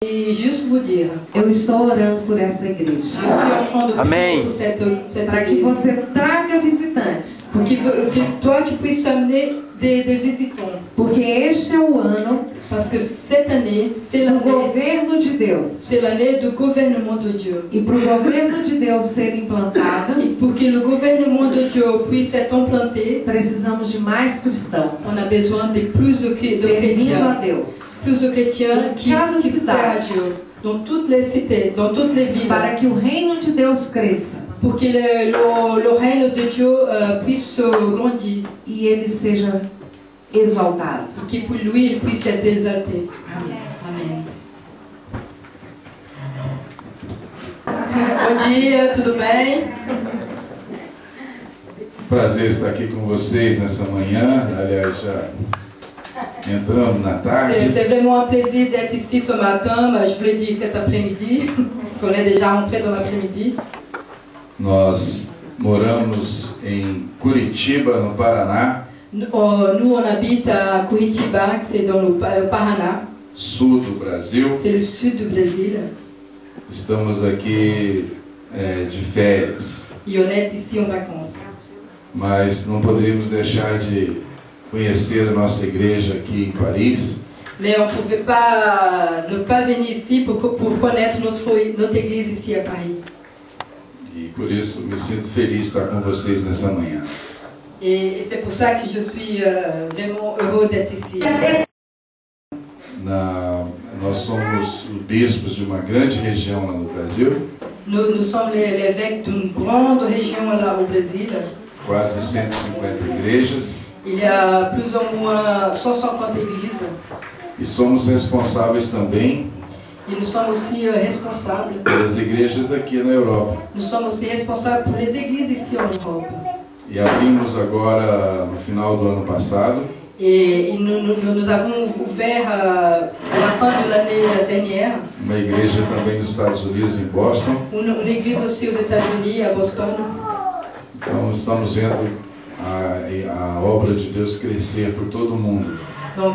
Et juste vous dire, eu estou orando por essa igreja. je suis en train de prier pour cette Para que église. você traga visitantes. Pour que toi tu puisses amener des visitants. Porque este é o ano Parce que cette année, c'est do l'année, governo de Deus. c'est l'année du gouvernement de Dieu. E para o governo de Deus ser implantado, Et pour que le gouvernement de Dieu puisse être implanté, precisamos de mais cristãos. on a besoin de plus de Servindo a chrétiens. Deus. Plus de chrétiens qui Cada servent à cidade. Dieu. Dans toutes les cités, dans toutes les villes. Para que o reino de Deus cresça. Pour que le règne de Dieu puisse grandir. E ele seja exaltado. Pour que pour lui, il puisse être exalté. Amen. Bom dia, tudo bem? Prazer estar aqui com vocês nessa manhã. Aliás, já entramos na tarde. C'est vraiment un plaisir d'être ici ce matin. Je vous l'ai dit cet après-midi, parce qu'on est déjà rentré dans l'après-midi. Nós moramos em Curitiba, no Paraná, Nous, on habite à Curitiba, c'est dans le Paraná. sul do Brasil. C'est le sud du Brésil. Estamos aqui de férias, Et on est ici en vacances. mas não poderíamos deixar de conhecer a nossa igreja aqui em Paris. Mais on ne pouvait pas ne pas venir ici pour connaître notre église ici à Paris. E por isso me sinto feliz de estar com vocês nessa manhã. Et c'est pour ça que je suis vraiment heureux d'être ici. Nós somos bispos de uma grande região lá no Brasil, Nous sommes les évêques d'une grande région là au Brésil. quase 150 igrejas, Il y a plus ou moins 150 églises. e somos responsáveis também Et nous sommes aussi responsables. pelas igrejas aqui na Europa. Nous sommes aussi responsables pour les églises ici en Europe. E abrimos agora, no final do ano passado, Et nous avons ouvert à la fin de l'année dernière uma igreja também nos Estados Unidos, em Boston. une église aussi aux États-Unis, à Boston. Então estamos vendo a obra de Deus crescer por todo o mundo. Donc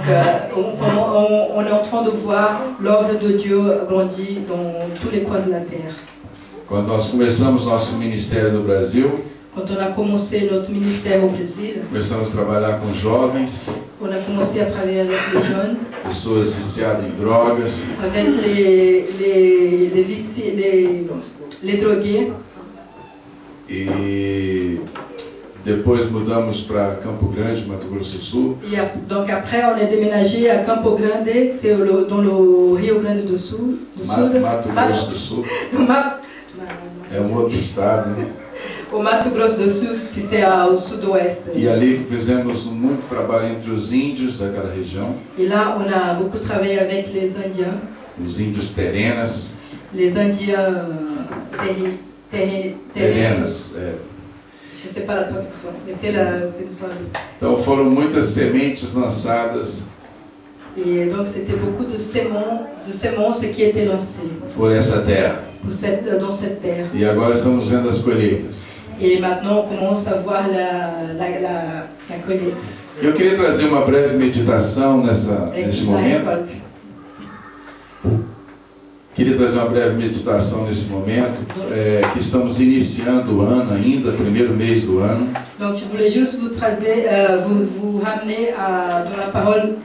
on est en train de voir l'œuvre de Dieu grandir dans tous les coins de la terre. Quando nós começamos nosso ministério no Brasil, Quand on a commencé notre ministère au Brésil, começamos a trabalhar com jovens, on a commencé à travailler avec les jeunes, pessoas viciadas em drogas, avec les drogués. e depois mudamos para Campo Grande, Mato Grosso do Sul. Donc après, on est déménagé à Campo Grande, c'est dans le Rio Grande do Sul. Mato Grosso do Sul. É outro estado, né? Au Mato Grosso do Sul, que c'est au sud-ouest. E ali fizemos muito trabalho entre os índios daquela região, Et là, on a beaucoup travaillé avec les Indiens, os índios terenas. les Indiens Terenas, Je ne sais pas la traduction, mais c'est le son. Então foram muitas sementes lançadas Et donc c'était beaucoup de semences qui étaient lancées por essa terra. dans cette terre. E agora estamos vendo as colheitas. Et maintenant, on commence à voir la collecte. Eu queria trazer uma breve meditação nesse La momento. récolte. Queria trazer uma breve meditação nesse momento, que estamos iniciando o ano ainda, primeiro mês do ano. Donc je voulais juste vous ramener dans la parole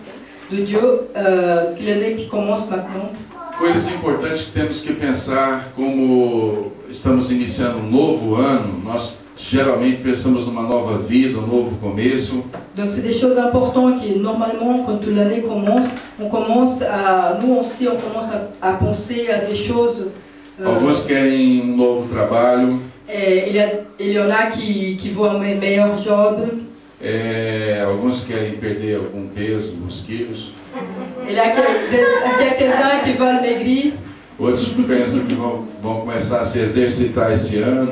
de Dieu, ce qu'il en est qui commence maintenant. Coisas importantes que temos que pensar como estamos iniciando um novo ano. Nós geralmente pensamos numa nova vida, um novo começo. Donc c'est des choses importantes que normalement quand l'année commence, nous aussi on commence à penser à des choses. Alguns querem um novo trabalho. Il y en a qui veulent un meilleur job. Alguns querem perder algum peso, alguns quilos. Il y a quelques-uns qui veulent maigrir. Outros pensam que vão começar a se exercitar esse ano.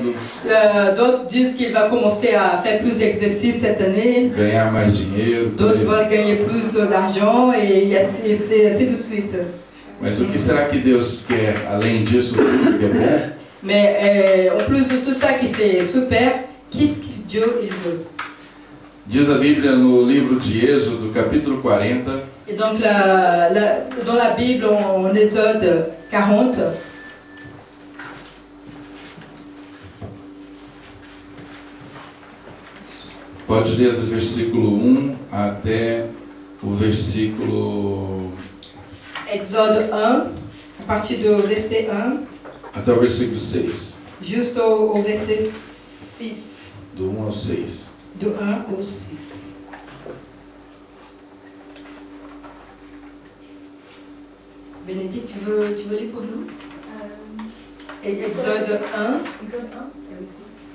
D'autres disent qu'il va commencer à faire plus d'exercice cette année. Ganhar mais dinheiro. D'autres veulent gagner plus d'argent et ainsi de suite. Mas o que será que Deus quer além disso tudo que é bom? Mais en plus de tout ça qui c'est super, qu'est-ce que Dieu il veut? Diz a Bíblia no livro de Êxodo, capítulo 40. Et donc dans la Bible, en Exode 40, pode ler do versículo 1 até o versículo... Exode 1, à partir do verset 1, até o versículo 6. juste au verset 6, Do 1 ao 6. do 1 au 6. Bénédicte, tu veux lire pour nous? Exode 1,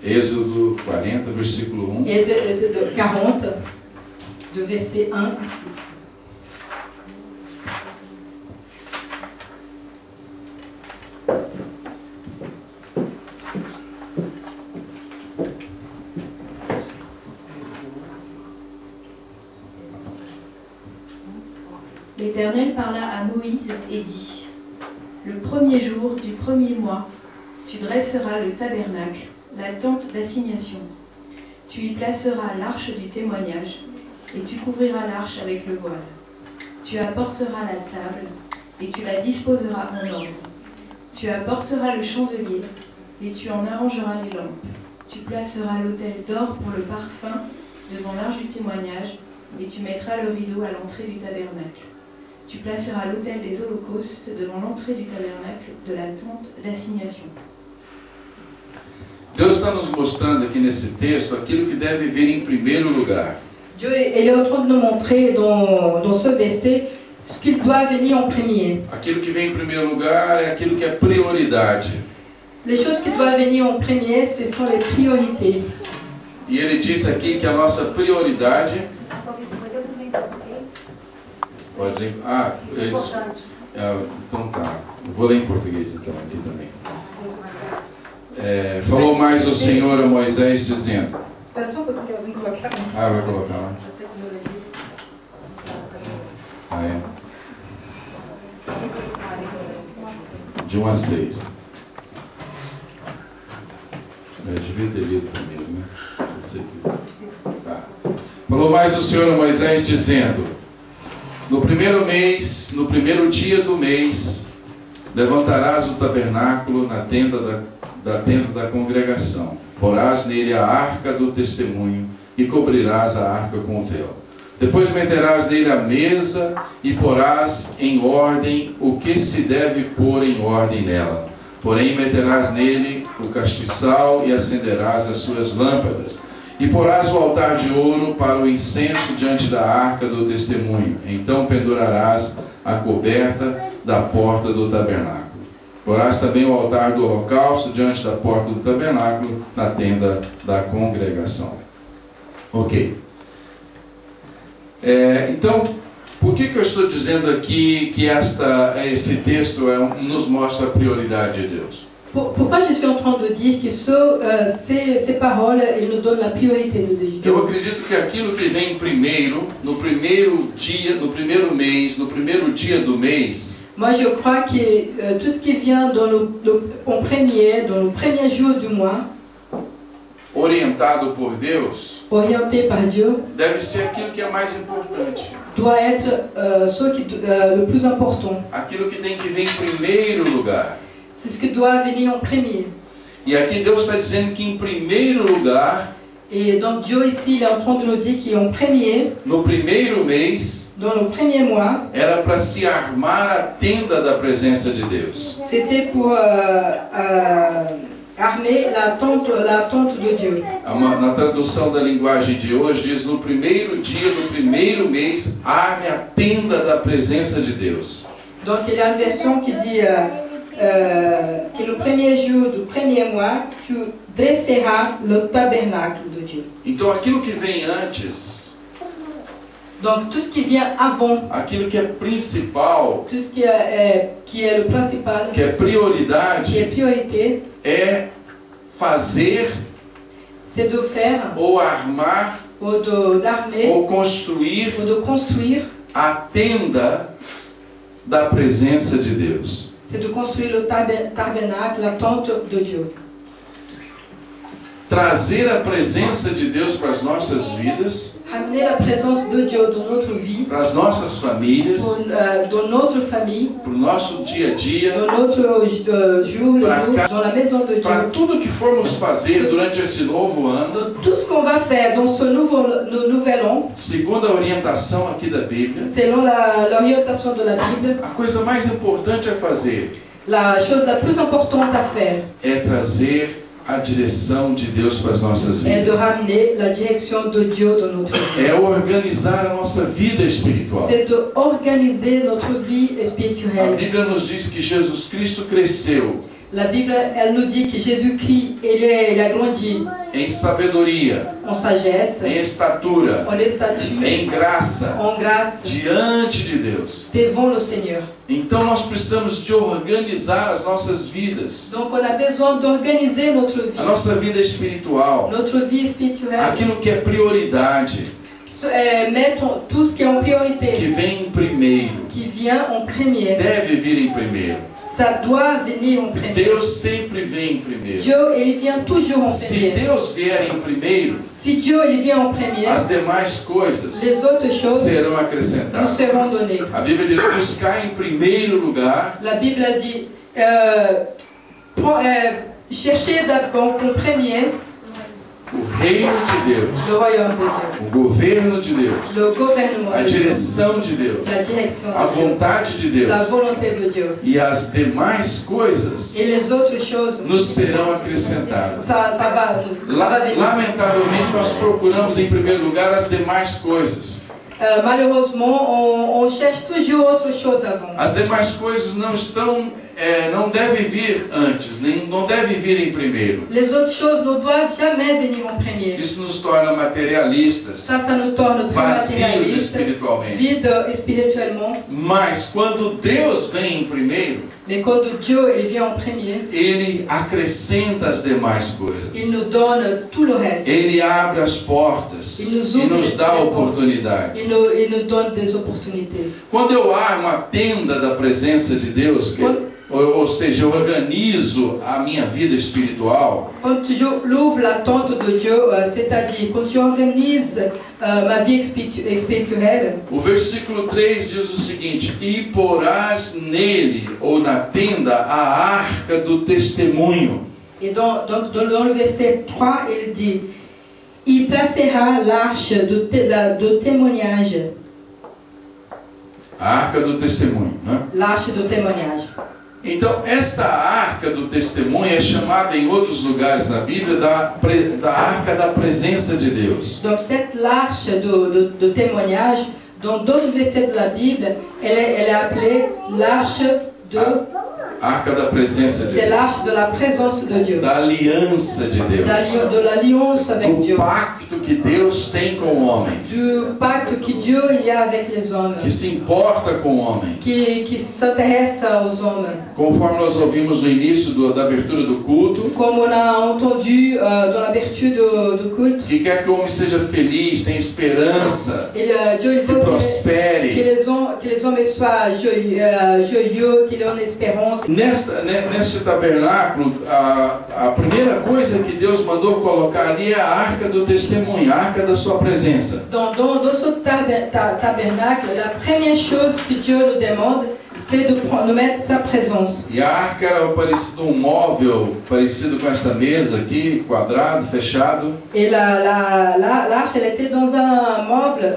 Êxodo 40, versículo 1. Exode 40, do verset 1 à 6. L'Éternel parla à Moïse et dit : Le premier jour du premier mois, tu dresseras le tabernacle, la tente d'assignation. Tu y placeras l'arche du témoignage, et tu couvriras l'arche avec le voile. Tu apporteras la table, et tu la disposeras en ordre. Tu apporteras le chandelier, et tu en arrangeras les lampes. Tu placeras l'autel d'or pour le parfum devant l'arche du témoignage, et tu mettras le rideau à l'entrée du tabernacle. Tu placeras l'autel des holocaustes devant l'entrée du tabernacle de la tente d'assignation. Deus está nos mostrando aqui nesse texto aquilo que deve vir em primeiro lugar. Dieu est en train de nous montrer dans ce verset ce qu'il doit venir en premier. Aquilo que vem em primeiro lugar é aquilo que é prioridade. Les choses qui doivent venir en premier, ce sont les priorités. E ele disse aqui que a nossa prioridade... Pode ler? Ah, isso. Então tá. Vou ler em português então aqui também. Falou mais o Senhor a Moisés dizendo... Espera só um pouquinho que elas vão colocar. Ah, vai colocar lá. Ah, é. De 1 a 6. Eu devia ter lido primeiro, né? Tá. Falou mais o Senhor a Moisés dizendo: No primeiro mês, no primeiro dia do mês, levantarás o tabernáculo na tenda da congregação. Porás nele a arca do testemunho e cobrirás a arca com o véu. Depois meterás nele a mesa e porás em ordem o que se deve pôr em ordem nela. Porém meterás nele o castiçal e acenderás as suas lâmpadas. E porás o altar de ouro para o incenso diante da arca do testemunho. Então pendurarás a coberta da porta do tabernáculo. Porás também o altar do holocausto diante da porta do tabernáculo, na tenda da congregação. Ok. Então, por que eu estou dizendo aqui que esse texto nos mostra a prioridade de Deus? Pourquoi je suis en train de dire que ces paroles, elles nous donnent la priorité de Dieu? Eu acredito que aquilo que vem primeiro, no primeiro dia, no primeiro mês, no primeiro dia do mês, moi je crois que tout ce qui vient dans le premier jour du mois, orientado por Deus, orienté par Dieu, deve ser aquilo que é mais importante. Doit être le plus important. Aquilo que tem que vir em primeiro lugar. C'est ce qui doit venir en premier. E aqui Deus está dizendo que em primeiro lugar, et donc Dieu ici il est en train de nous dire qu'en premier, no primeiro mês, dans le premier mois, era para se armar a tenda da presença de Deus. C'était pour armer la tente de Dieu. Na tradução da linguagem de hoje diz: no primeiro dia do primeiro mês, arme a tenda da presença de Deus. Donc il y a une version qui dit que le premier jour du premier mois, tu dresseras le tabernacle de Dieu. Então aquilo que vem antes, donc tout ce qui vient avant, aquilo que é principal, tout ce qui est le principal, que é prioridade, qui est priorité, é fazer, c'est de faire, ou armar, ou d'armer, ou construir a tenda da presença de Deus. C'est de construire le tabernacle, la tente de Dieu. trazer a presença de Deus para as nossas vidas, ramener la présence de Dieu dans notre vie, para as nossas famílias, dans notre famille, para o nosso dia a dia, dans notre jour le Para jour, cá- dans la maison de para Dieu. tudo que formos fazer durante esse novo ano, Donc, tout ce qu'on va faire dans ce nouvel an, segundo a orientação aqui da Bíblia, selon l'orientation de la Bible, a coisa mais importante a fazer la chose la plus importante à faire é trazer a direção de Deus para as nossas est de vidas. ramener la direction de Dieu dans notre vie. É organizar a nossa vida espiritual. C'est d'organiser notre vie A spirituelle. Bíblia nos diz que Jesus Cristo cresceu La Bible, elle nous dit que Jésus-Christ, il a grandi em sabedoria, en sagesse, em estatura, en statut, em graça, en grâce, diante de Deus. devant le Seigneur. Então nós precisamos de organizar as nossas vidas, Donc on a besoin d'organiser notre vie, a nossa vida espiritual, notre vie spirituelle, aquilo que é prioridade, mettre tout ce qui est en que priorité, vem em primeiro, qui vient en premier. deve vir em primeiro. Ça doit venir en premier. Deus sempre vem em primeiro. Dieu, il vient toujours en Se premier. Deus vier em primeiro, Si Dieu, il vient en premier, as demais coisas les autres choses serão nous acrescentadas. seront données. A Bíblia diz: buscar em primeiro lugar La Bible a dit, cherchez d'abord en premier o reino de Deus, le royaume de Dieu, o governo de Deus, le gouvernement a de Dieu, direção de Deus, la direction a de Dieu, vontade de Deus, la volonté de Dieu. e as demais coisas Et les autres choses, nos serão acrescentadas. ça va venir. Lamentavelmente, nós procuramos em primeiro lugar as demais coisas. Malheureusement, on cherche toujours autre chose avant. As demais coisas não devem vir antes, não devem vir em primeiro. Les autres choses ne doivent jamais venir en premier. Isso nos torna materialistas, Ça nous tourne très vazios matérialiste, espiritualmente. vide spirituellement. Mas quando Deus vem em primeiro, Mais quand Dieu il vient en premier, Ele acrescenta as demais coisas. il nous donne tout le reste. Ele abre as portas Ele nos e ouvre nos dá as oportunidades. Il nous donne des opportunités. Quando eu armo a tenda da presença de Deus, ou seja, eu organizo a minha vida espiritual, Quand je l'ouvre la tente de Dieu, c'est-à-dire quand j'organise ma vie spirituelle, o versículo 3 diz o seguinte: e porás nele, ou na tenda, a arca do testemunho. et dans le verset 3, il dit, il placera l'arche de témoignage. A arca do testemunho, né? L'arche de témoignage. Então, essa arca do testemunho é chamada em outros lugares na Bíblia da arca da presença de Deus. Donc cette l'arche de témoignage, dans d'autres versets de la Bible, elle est appelée l'arche de... Arca da presença de C'est Deus. l'arche de la présence de Dieu. Da aliança de Deus. De l'alliance avec Do Dieu. pacto que Deus tem com o homem. Du pacte que Dieu il a avec les hommes. Que se importa com o homem. Qui s'intéresse aux hommes. Conforme nós ouvimos no início da abertura do culto. Comme on a entendu dans l'aperture du culte. Que quer que o homem seja feliz, tenha esperança. Dieu il que veut prospere. que les hommes soient joyeux, qu'ils aient espérance. Neste tabernáculo, a primeira coisa que Deus mandou colocar ali é a arca do testemunho, a arca da sua presença. Dans ce tabernacle, la première chose que Dieu nous demande, c'est de mettre sa présence. E a arca era parecido móvel, parecido com esta mesa aqui, quadrado, fechado. Et l'arche, elle était dans un meuble,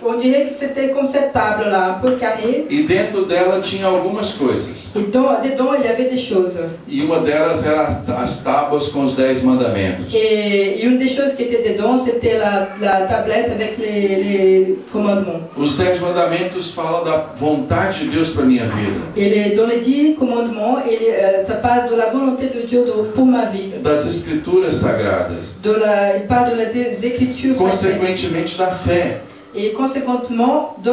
on dirait que c'était comme cette table-là, un peu carrée. E dentro dela tinha algumas coisas. Et dedans, il y avait des choses. E uma delas era as tábuas com os 10 mandamentos. Et une des choses qui était dedans, c'était la tablette avec les commandements. Os 10 mandamentos falam da vontade de Deus para minha vida. Et dans les 10 commandements, ça parle de la volonté de Dieu pour ma vie. Das escrituras sagradas. Il parle de Écritures sacrées. Consequentemente da fé. Et conséquemment de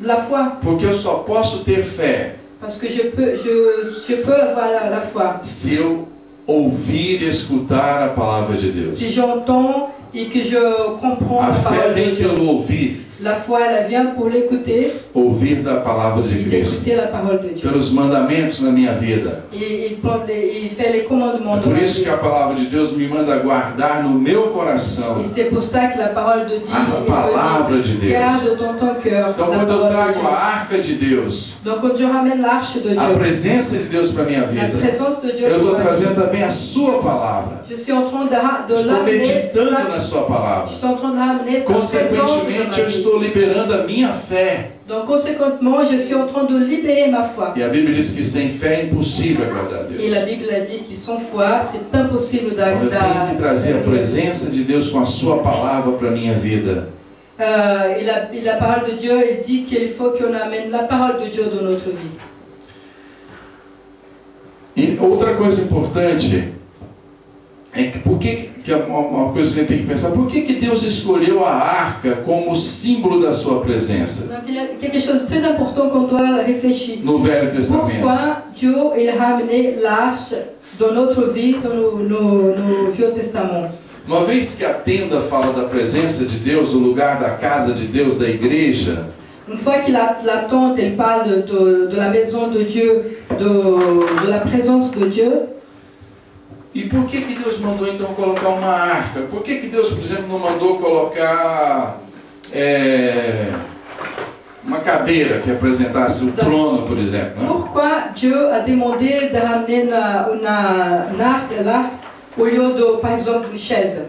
la foi. Porque eu só posso ter fé. Parce que je peux avoir la foi. Se eu ouvir e escutar a palavra de Deus. Si j'entends et que je comprends A la fé parole de vem Dieu. pelo ouvir. La foi, elle vient pour l'écouter ouvir da palavra de et Cristo, d'écouter la parole de Dieu. pelos mandamentos na minha vida. Et il fait les commandements É de por la isso vie. que a palavra de Deus me manda guardar no meu coração Et c'est pour ça que la parole de Dieu a palavra de Deus. garde dans ton cœur Então, la quando eu parole de trago Dieu. a arca de Deus, Donc quand je ramène l'arche de a Dieu, presença de Deus para minha la vida, présence de Dieu, eu estou pour ma vie, trazendo também a sua palavra. je suis en train de Estou l'amener, meditando na je sua palavra. suis en train de ramener sa présence dans Consequentemente, ma eu vie. estou liberando a minha fé. Donc conséquemment, je suis en train de libérer ma foi. E a Bíblia diz que sem fé é impossível agradar a Et Deus. la Bible a dit qu'ils sans foi, c'est impossible Então, eu tenho que trazer a d'agir. presença de Deus com a sua palavra para a minha vida. Et la parole de Dieu, il dit qu'il faut qu'on amène la parole de Dieu dans notre vie. E outra coisa importante é que que é uma coisa que a gente tem que pensar, por que Deus escolheu a arca como símbolo da sua presença Donc il y a quelque chose de très important qu'on doit réfléchir. no Velho Testamento? Pourquoi Dieu il a ramené l'arche dans notre vie, dans nos Vieux Testaments? Uma vez que a tenda fala da presença de Deus, o lugar da casa de Deus, da igreja, Une fois que la tente elle parle de la maison de Dieu, de la présence de Dieu, e por que Deus mandou então colocar uma arca? Por que Deus, por exemplo, não mandou colocar uma cadeira que representasse o trono, por exemplo? Né? pourquoi Dieu a demandé de ramener une arche là au lieu de, par exemple, une chaise?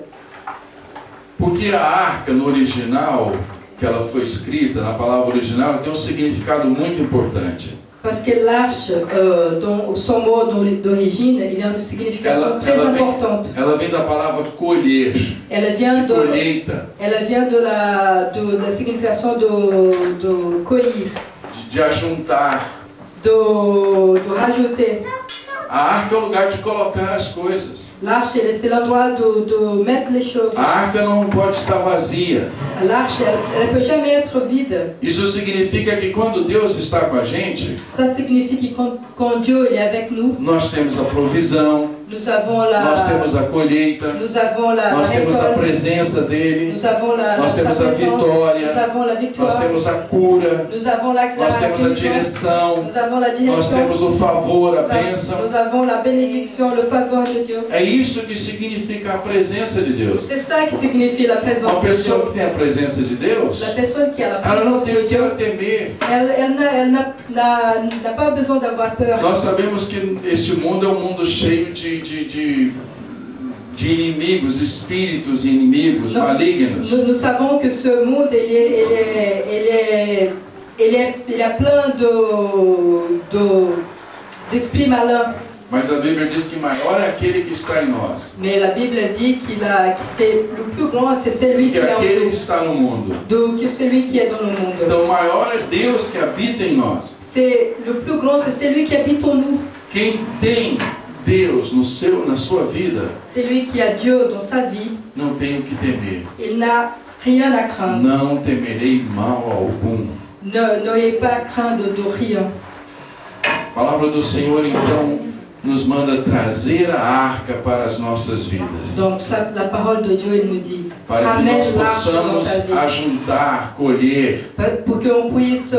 Porque a arca no original, que ela foi escrita, na palavra original, ela tem um significado muito importante. Parce que l'arche, dans son mot d'origine, il y a une signification très importante. Ela vem da palavra colher, Elle vient de colheita, de la signification de cueillir, de ajuntar. de rajouter. A arca é o lugar de colocar as coisas. L'arche, c'est l'endroit de mettre les choses. A arca não pode estar vazia. L'arche, elle ne peut jamais être vide. Isso significa que quando Deus está com a gente, Ça signifie que quand Dieu est avec nous, nós temos a provisão, nous avons nós temos a colheita, nous avons la nós temos a récolte, presença dele, nous avons nós sa temos a présence, vitória, nous avons la nós victoire, temos a cura, nous avons la nós temos a guérison, direção, nous avons la nós direction, temos o favor, a bênção. nous avons la bénédiction, le faveur de Dieu. É isso que significa a presença de Deus. C'est ça qui signifie la Uma présence de pessoa Dieu. que tem a presença de Deus, La personne qui a la ela não présence tem de o que Dieu, ela temer. elle n'a pas besoin d'avoir peur. Nós sabemos que este mundo é um mundo cheio de inimigos, espíritos inimigos, Non, malignos. nous savons que ce monde, il y a plein d'esprits malins. Mas a Bíblia diz que maior é aquele que está em nós Mais la Bible dit que c'est le plus grand, c'est celui que qui est en aquele que nous, está no mundo. que celui qui est dans le monde. Então, maior é Deus que habita em nós. C'est le plus grand, c'est celui qui habite en nous. Quem tem Deus na sua vida, Celui qui a Dieu dans sa vie, não tem o que temer. il n'a rien à craindre. Não temerei mal algum. N'ayez pas crainte de rien. A palavra do Senhor, então, nos manda trazer a arca para as nossas vidas, Donc la parole de Dieu, il nous dit, para que ramène nós l'arche dans possamos ta vie. ajuntar, colher, Pour qu'on puisse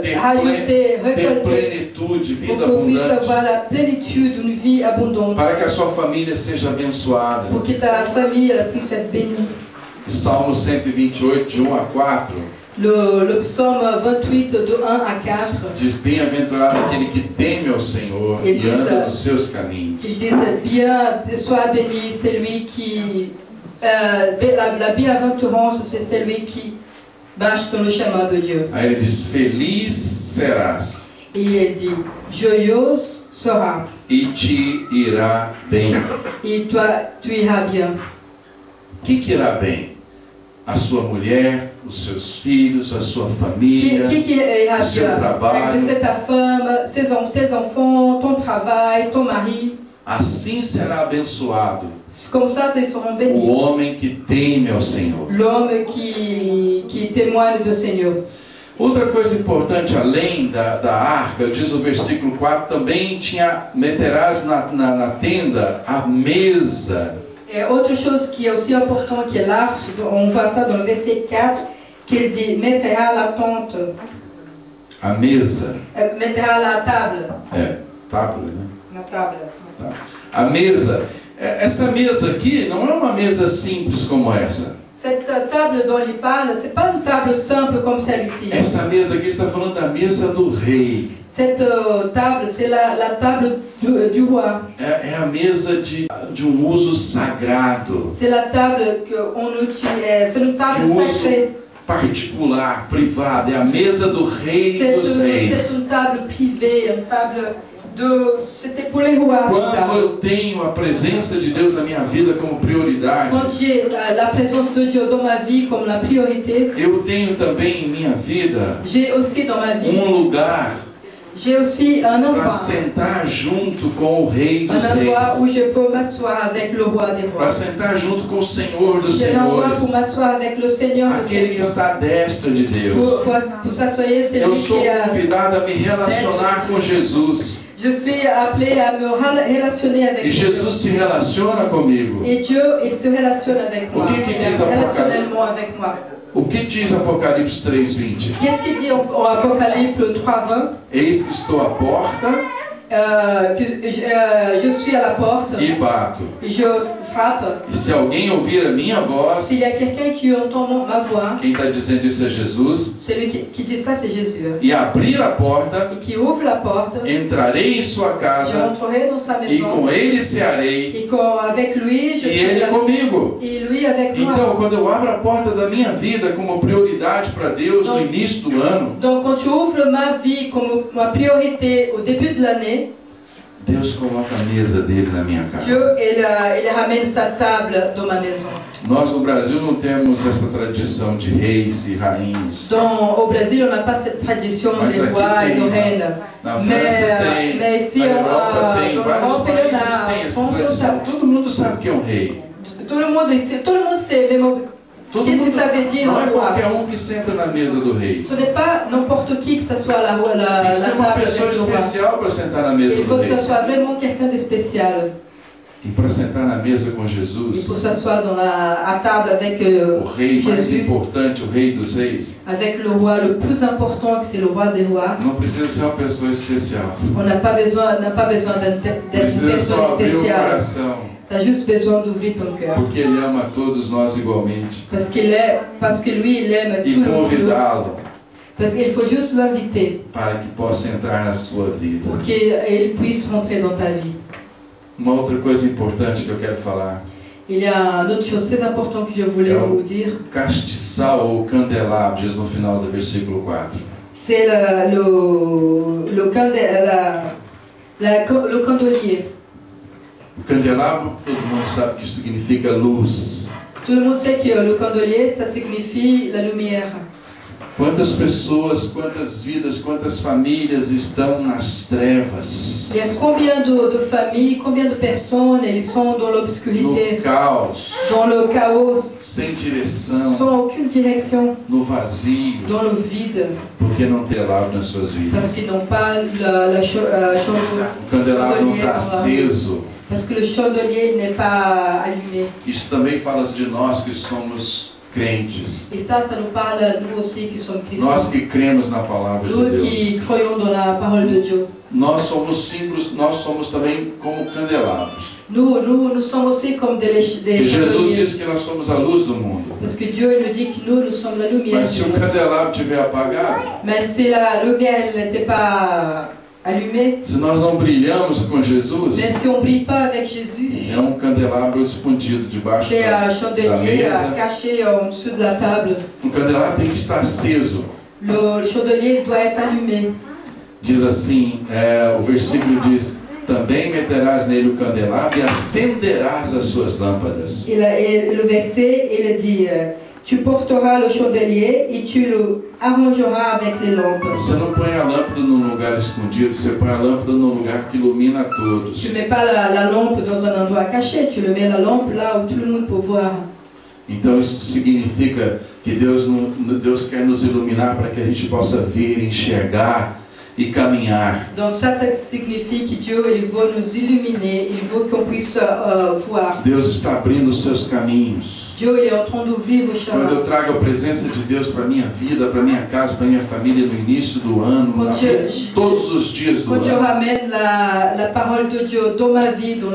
ter rajouter, récolter, plenitude, pour vida qu'on puisse abundante, avoir la plénitude d'une vie abondante, para que a sua família seja abençoada. pour que ta famille elle puisse être bénie. Salmo 128, de 1 a 4, Le psaume 28, de 1 à 4, diz: Bem-aventurado aquele que teme ao Senhor Ele e diz, anda nos seus caminhos. ils disent, bien, sois béni, celui qui... la bienventurance, c'est celui qui marche dans le chemin de Dieu. Aí ele diz: Feliz serás Et il dit, joyeuse sera, e te irá bem. et toi, tu iras bien. O que irá bem? A sua mulher, os seus filhos, a sua família, Qui ira o seu bien? trabalho. C'est ta femme, tes enfants, ton travail, ton mari. Assim será abençoado Comme ça, ils seront o bénis. homem que teme ao Senhor. L'homme qui témoigne du Seigneur. Outra coisa importante, além da arca, diz o versículo 4, também meterás na tenda a mesa Et autre chose qui est aussi important, qui est large, on voit ça dans le verset 4, qu'il dit mettra la tente, A mesa. mettra la table. Tábua, né? La table. Tá. A mesa. Essa mesa aqui não é uma mesa simples como essa. Cette table dont il parle, c'est pas une table simple comme celle-ci. Essa mesa aqui está falando da mesa do rei. Cette table, c'est la table du roi. É a mesa de um uso sagrado. C'est la table qu'on utilise, c'est une table De uso sacrée. particular, privada. É a mesa do rei dos C'est reis. une table privée, une table c'était pour les rois. Quando eu tenho a presença de Deus na minha vida como prioridade, Quand j'ai la présence de Dieu dans ma vie comme la priorité, eu tenho também em minha vida j'ai aussi dans ma vie, lugar j'ai aussi un para endroit sentar junto com o rei dos où reis, je peux m'asseoir avec le roi des para rois. sentar junto com o Senhor dos J'ai l'endroit pour senhores, m'asseoir avec le Seigneur des aquele que seigneurs. está à destra de Deus. Pour s'asseoir, c'est Eu lui sou qui a... convidado a me relacionar com Jesus. Je suis appelé à me relationner avec E Dieu. Jesus se relaciona comigo. Et Dieu, il se relationne avec moi. O que Il diz est Apocalipse? relationnellement avec moi. O que diz Apocalipse 3:20? Qu'est-ce qu'il dit en Apocalypse 3:20? Eis que estou à porta Que je suis à la porte e bato. et je frappe. E se alguém ouvir a minha voz, S'il y a quelqu'un qui entend ma voix, quem está dizendo isso é Jesus, celui qui dit ça, c'est Jésus. e abrir a porta, Et qui ouvre la porte, entrarei em sua je casa rentrerai dans sa e maison. com ele cearei Et avec lui, je e serai ele là. comigo. Et lui avec moi. Então, quando eu abro a porta da minha vida como prioridade para Deus no início do ano, Donc quand tu ouvres ma vie comme ma priorité au début de l'année, Deus coloca a mesa dele na minha Dieu, casa. il ramène sa table dans ma maison. Nós no Brasil não temos essa tradição de reis e rainhas. Au Brésil, on n'a pas cette tradition Mas des aqui rois et tem, de reines. Na França tem, mais ici, na Europa tem, dans vários l'Europe, il y en países a. têm essa En France, tradição. Todo mundo sabe que é um rei. tout le monde sait, même Todo qu'est-ce que mundo, ça veut dire não é un roi. qualquer um que senta na mesa do rei. Ce n'est pas n'importe qui que ce soit la Tem que ser uma table pessoa avec le roi. especial para sentar na mesa Il do faut que rei. ce soit vraiment quelqu'un de spécial. E para sentar na mesa com Et Jesus, pour s'asseoir à table avec o rei mais Jésus, importante, o rei dos reis, avec le roi le plus important, que c'est le roi des rois, não precisa ser uma pessoa especial. on n'a pas besoin d'être une Precisa personne só abrir o spéciale. coração, Tu as juste besoin d'ouvrir ton cœur. porque Ele ama a todos nós igualmente. Parce que lui, il aime E tout le monde. convidá-lo Parce qu'il faut juste l'inviter para que possa entrar na sua vida. pour qu'il puisse rentrer dans ta vie. Uma outra coisa importante que eu quero falar: Il y a une autre chose très importante que je voulais vous dire. castiçal ou candelabro, diz no final do versículo 4. C'est le candelier. O candelabro, todo mundo sabe que significa luz. Tout le monde sait que le candelier, ça signifie la lumière. Quantas pessoas, quantas vidas, quantas famílias estão nas trevas, Il y a combien de familles, combien de personnes, ils sont dans l'obscurité, no caos, dans le chaos, sem direção, sans aucune direction, no vazio, dans le vide, porque não tem candelabro nas suas vidas. parce qu'ils n'ont pas O candelabro não está aceso. parce que le chandelier n'est pas allumé. Isso também fala de nós que somos crentes. Et ça nous parle à nous aussi qui sommes chrétiens. Nós que cremos na palavra de Nous Deus. qui croyons dans la parole de Dieu. Nós somos símbolos, nós somos também como candelabros. Nous sommes aussi comme des E Jesus chandeliers. diz que nós somos a luz do mundo. Parce que Dieu il nous dit que nous sommes la lumière. Mas se du o monde. candelabro estiver apagado, Mais si la lumière n'était pas allumée, se nós não brilhamos com Jesus, mais si on ne brille pas avec Jésus, é um candelabro escondido debaixo c'est un da chandelier mesa. caché en dessous de la table. O candelabro tem que estar aceso. Le chandelier doit être allumé. Diz assim, o versículo diz: também meterás nele o candelabro e acenderás as suas lâmpadas. Et le verset, il dit, tu porteras le chandelier et tu le arrangeras avec les lampes. Você não põe a lâmpada num lugar escondido, você põe a lâmpada num lugar que ilumina a todos. Tu ne mets pas la lampe dans un endroit caché, tu le mets la lampe là où tout le monde peut voir. Então isso significa que Deus quer nos iluminar para que a gente possa ver, enxergar e caminhar. Donc ça signifie que Dieu il veut nous illuminer, il veut qu'on puisse voir. Deus está abrindo os seus caminhos. Dieu il est en train d'ouvrir vos Quando eu chemins. trago a presença de Deus para minha vida, para minha casa, para minha família no início do ano, todos os dias do Quand je ano, ramène la parole de Dieu dans ma vie, dans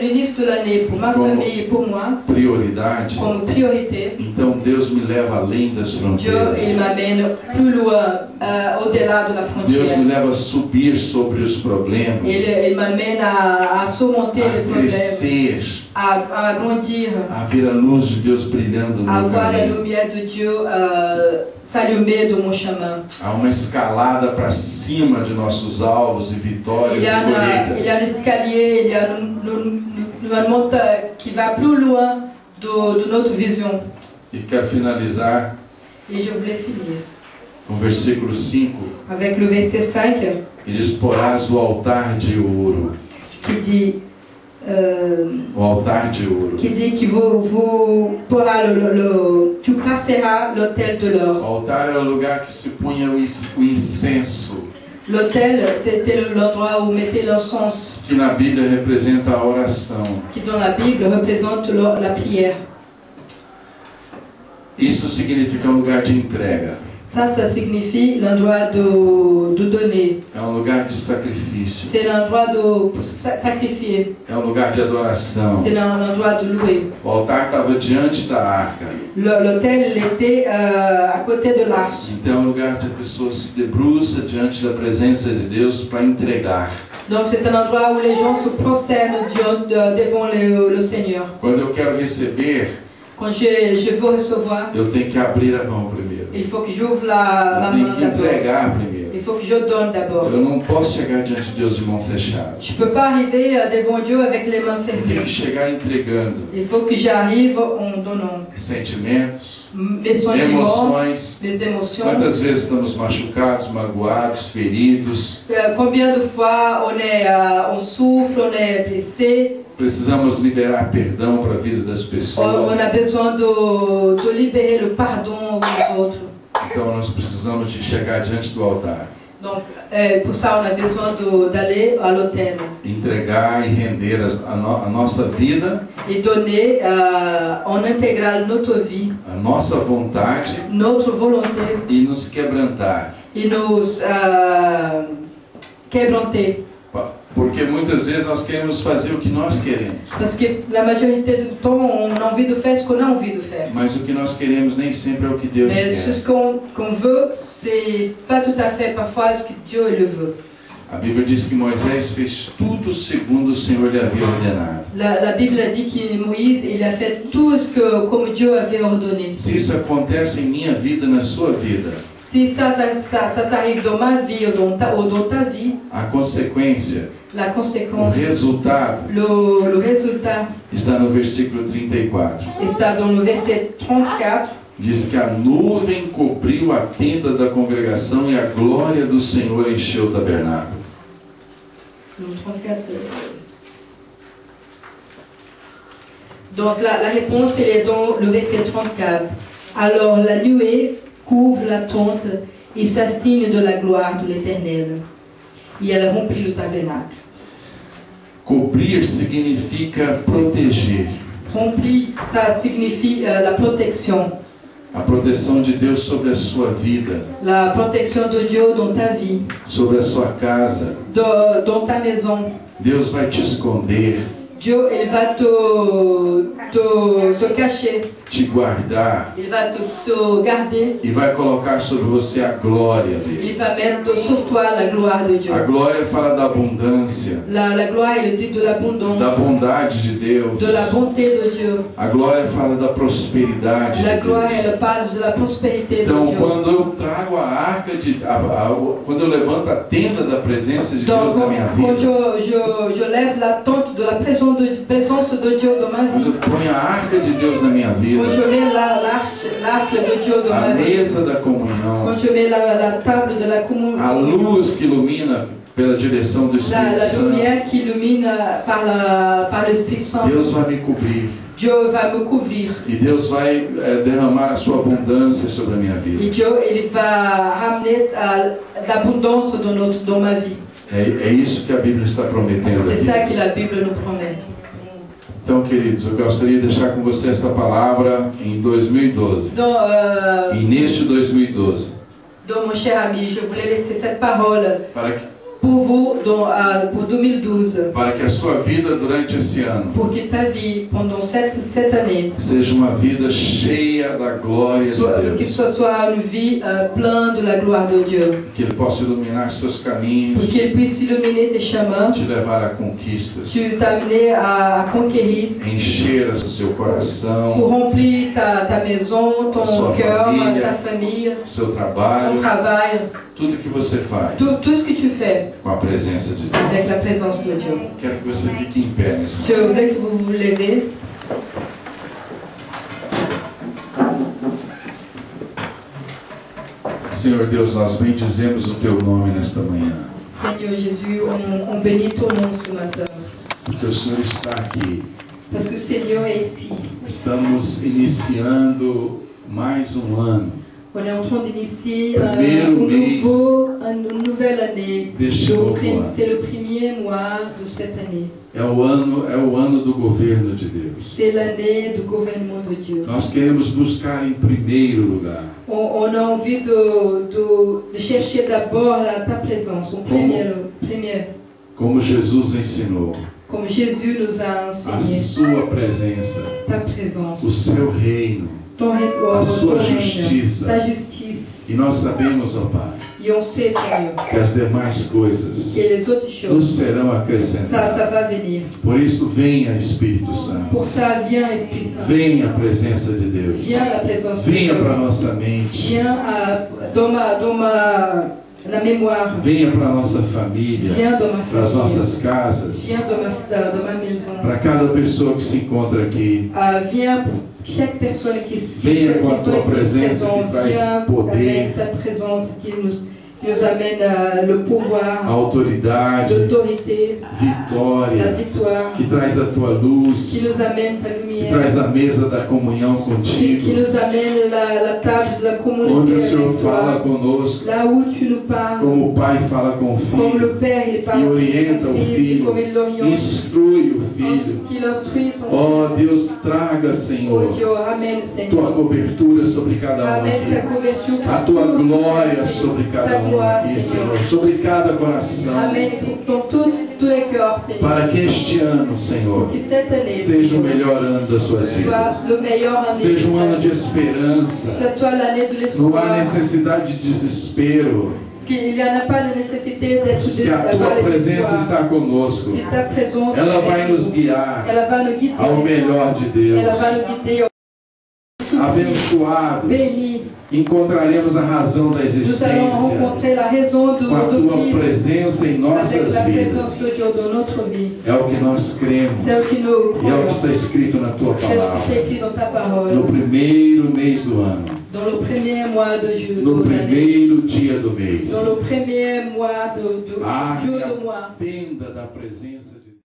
l'inice de l'année, pour ma famille et pour moi, prioridade, comme priorité, então Deus me leva além das Dieu fronteiras. il m'amène plus loin, au-delà de la Deus frontière. me leva a subir sobre os problemas, Il m'amène à surmonter les a problèmes, crescer, à grandir, a ver a luz de Deus brilhando no à meu voir la caminho. lumière de Dieu s'allumer dans mon chemin. Há uma escalada para cima de nossos alvos e vitórias Il y e a colheitas. un escalier, il y a une montagne qui va plus loin de notre vision. E quero finalizar Et je voulais finir com o versículo 5. avec le verset 5 Ele diz: porás o altar de ouro. qui dit O altar de ouro. que tu placeras l'autel de O l'or. altar era o lugar que se punha o incenso, L'autel, c'était l'endroit où on mettait l'encens, que na Bíblia representa a oração. qui dans la Bible représente la prière. Isso significa um lugar de entrega. Ça signifie l'endroit de donner. É um lugar de sacrifício. C'est l'endroit de sacrifier. É um lugar de adoração. C'est l'endroit de louer. O altar estava diante da arca. L'autel il était à côté de l'arche. Então é um lugar que a pessoa se debruça diante da presença de Deus para entregar. Donc c'est un endroit où les gens se prosternent devant le Seigneur. Quando eu quero receber, Quand je veux recevoir, eu tenho que abrir a mão primeiro. il faut que j'ouvre ma Eu tenho main que d'abord. entregar primeiro. Il faut que je donne d'abord. Eu não posso chegar diante de Deus de mão fechada. Je ne peux pas arriver devant Dieu avec les mains Eu tenho fermées. que chegar entregando Il faut que j'arrive en donnant sentimentos, mes sentiments, emoções. mes émotions. Quantas vezes estamos machucados, magoados, feridos? Combien de fois on souffre, on est blessé, Precisamos liberar perdão para a vida das pessoas. on a besoin de libérer le pardon aux autres. Então nós precisamos de chegar diante do altar, Donc, pour ça, on a besoin d'aller à l'autel entregar e render a nossa vida, et donner en intégral notre vie, a nossa vontade notre volonté e nos quebrantar. et nous québranter. Porque muitas vezes nós queremos fazer o que nós queremos, Parce que la majorité du temps, on a envie de faire ce qu'on a envie de faire. mas o que nós queremos nem sempre é o que Deus Mais quer. ce qu'on veut, c'est pas tout à fait parfois ce que Dieu le veut. A Bíblia diz que Moisés fez tudo segundo o Senhor lhe havia ordenado. La Bible a dit que Moïse, il a fait tout ce que comme Dieu avait ordonné. Se isso acontece em minha vida, na sua vida, Si ça arrive dans ma vie ou dans ta vie, a consequência, la o conséquence, resultado, le résultat está no versículo 34. está dans le verset 34. Diz que a nuvem cobriu a tenda da congregação e a glória do Senhor encheu o tabernáculo. Le 34. Donc la réponse elle est dans le verset 34. Alors la nuée couvre la tente et s'assigne de la gloire de l'Éternel. Et elle remplit le tabernacle. Cobrir significa proteger. Remplir, ça signifie la protection. A proteção de Deus sobre a sua vida, La protection de Dieu dans ta vie, sobre a sua casa. dans ta maison. Deus vai te esconder, Dieu, il va te cacher. te guardar Il va te garder. e vai colocar sobre você a glória dele. Il va mettre sur toi la gloire de Dieu. A glória fala da abundância, La gloire, il dit de l'abondance, da bondade de Deus. de la bonté de Dieu. A glória fala da prosperidade La de gloire, Deus. elle parle de la prospérité de Então, Dieu. quando eu trago a arca quando eu levanto a tenda da presença de Donc, Deus na minha quand vida, je lève la tente de la présence de Dieu dans ma quando vie, eu ponho a arca de Deus na minha vida, quand je mets l'arc de Dieu dans a ma vie, mesa da comunhão, quand je mets la table de la communion, a luz que ilumina pela direção do la Espírito Santo, lumière qui illumine par l'Esprit Saint, Deus vai me cobrir. Dieu va me couvrir. E Deus vai derramar a sua abundância sobre a minha vida. Et Dieu, il va ramener l'abondance dans ma vie. É isso que a Bíblia está prometendo C'est aqui. ça que la Bible nous promet. Então, queridos, eu gostaria de deixar com você esta palavra em 2012. Donc, E neste 2012. donc, mon cher ami, je voulais laisser cette parole Para que pour vous pour 2012. para que a sua vida durante esse ano Pour que ta vie, pendant cette année, seja uma vida cheia da glória de que Deus. ce soit une vie pleine de la gloire de Dieu. Que Ele possa iluminar seus caminhos, Pour qu'il puisse illuminer tes chemins, te levar a conquistas, t'amener à conquérir, encher seu pour coração, remplir ta maison, ton Sua cœur, família, ta famille, seu ton trabalho, travail, tudo que você faz tout ce que tu fais com a presença de Deus. avec la présence de Dieu. Quero que você fique em pé nesse Je momento. voulais que vous vous levez. Senhor Deus, nós bendizemos o Teu nome nesta manhã, Seigneur Jésus, on bénit ton nom ce matin. porque o Senhor está aqui. Parce que le Seigneur est ici. Estamos iniciando mais ano On est en train d'initier Primeiro mês une nouvelle année. deste novo ano. C'est le premier mois de cette année. É o ano do governo de Deus. C'est l'année du gouvernement de Dieu. Nós queremos buscar em primeiro lugar On a envie de chercher d'abord ta présence, en première, como Jesus ensinou, comme Jésus nous a a enseigné. sua presença, Ta o présence, seu reino. ton a sua ton règne, justiça. ta justice. E nós sabemos, ó Pai, Et on sait, Seigneur, que as demais coisas que les autres nos choses, serão acrescentadas. ça va venir. Por isso, venha Espírito Santo. Pour ça, viens Esprit Saint. Venha a presença de Deus. Viens la présence de Venha Dieu. para a nossa mente. Viens dans la mémoire. Venha para a nossa família. Viens dans ma Para as famille. nossas casas. Viens dans ma maison. Para cada pessoa que se encontra aqui. Viens pour chaque personne qui Venha com a sont tua ici presença présentes. que traz Viens poder, avec ta présence qui nous amène le pouvoir, autoridade, l'autorité, la vitória, victoire, que traz a tua qui luz, nous amène ta que lumière, traz a mesa da comunhão qui contigo, nous amène la table de la onde communauté o Senhor avec fala toi, conosco, là où tu nous parles, como o Pai fala com o comme Filho, le Père il parle e à orienta o son Fils, Filho, comme il l'oriente, instrui o Filho. qu'il instruit ton Ó Fils. Deus, traga, Oh Senhor, Dieu, ramène tua Seigneur, cobertura sobre cada um ramène ta aqui, couverture a pour tua tous, glória Seigneur. sobre Ta cada um gloire, aqui, Seigneur. Senhor, sobre cada coração, Amène dans tous les cœurs, Seigneur. para que este ano, Senhor, Que cette année seja o melhor ano das suas vidas. soit le meilleur année. Seja um ano de Que esperança. ce soit l'année de Não há l'espoir. necessidade de desespero. Parce qu'il n'y en a pas de nécessité d'être Se a tua presença está conosco, Si ta présence ela est vai avec nos nous, guiar elle va nous guider. ao melhor de Deus. Elle va nous guider au Abençoados, béni. encontraremos a razão da Nous allons existência rencontrer la raison de com a tua vivre presença em avec nossas la présence vidas. de Dieu dans notre vie. É o que nós cremos C'est ce que nous e é o que croyons. está escrito na tua C'est ce qui est palavra. écrit dans ta parole. No primeiro mês do ano, Dans le premier mois de juillet, no primeiro dia do mês, dans le premier mois Ah, jour de mois. tenda da presença de Deus.